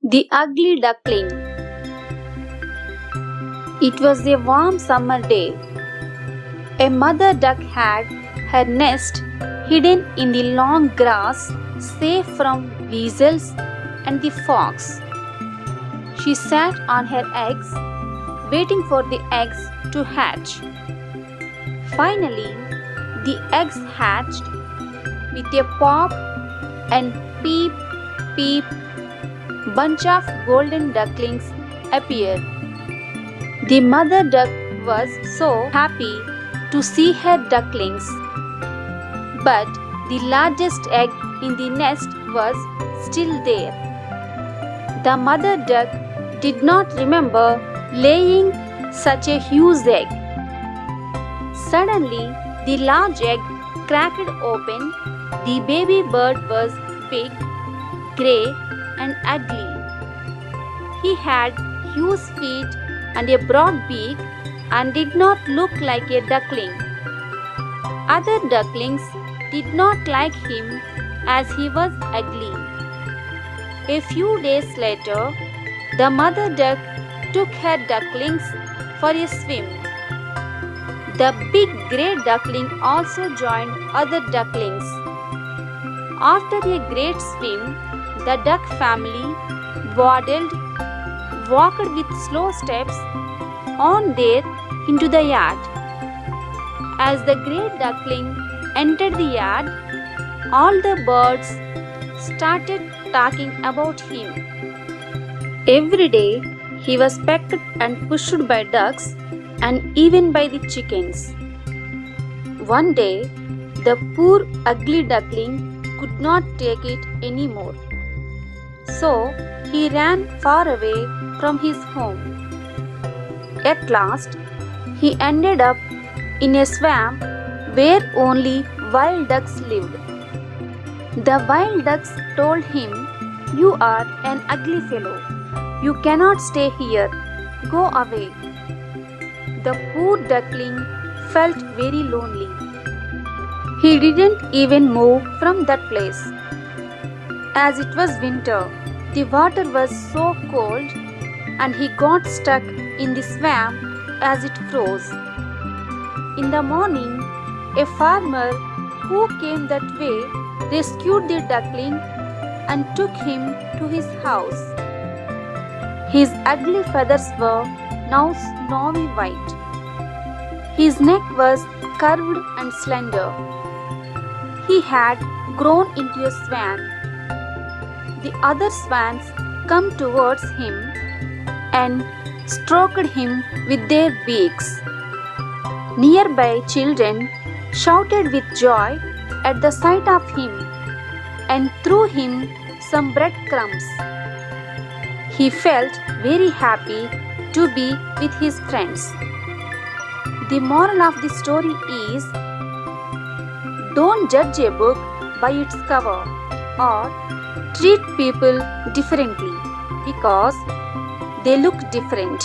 The Ugly Duckling. It was a warm summer day. A mother duck had her nest hidden in the long grass, safe from weasels and the fox. She sat on her eggs, waiting for the eggs to hatch. Finally, the eggs hatched with a pop and peep, peep. Bunch of golden ducklings appeared. The mother duck was so happy to see her ducklings, but the largest egg in the nest was still there. The mother duck did not remember laying such a huge egg. Suddenly, the large egg cracked open. The baby bird was big, grey, and ugly. He had huge feet and a broad beak and did not look like a duckling. Other ducklings did not like him as he was ugly. A few days later, the mother duck took her ducklings for a swim. The big grey duckling also joined other ducklings. After a great swim, the duck family walked with slow steps on there into the yard. As the great duckling entered the yard, all the birds started talking about him. Every day he was pecked and pushed by ducks and even by the chickens. One day, the poor ugly duckling could not take it anymore. So he ran far away from his home. At last, he ended up in a swamp where only wild ducks lived. The wild ducks told him, "You are an ugly fellow. You cannot stay here. Go away." The poor duckling felt very lonely. He didn't even move from that place. As it was winter, the water was so cold and he got stuck in the swamp as it froze. In the morning, a farmer who came that way rescued the duckling and took him to his house. His ugly feathers were now snowy white. His neck was curved and slender. He had grown into a swan. The other swans come towards him and stroked him with their beaks. Nearby children shouted with joy at the sight of him and threw him some breadcrumbs. He felt very happy to be with his friends. The moral of the story is, don't judge a book by its cover or treat people differently because they look different.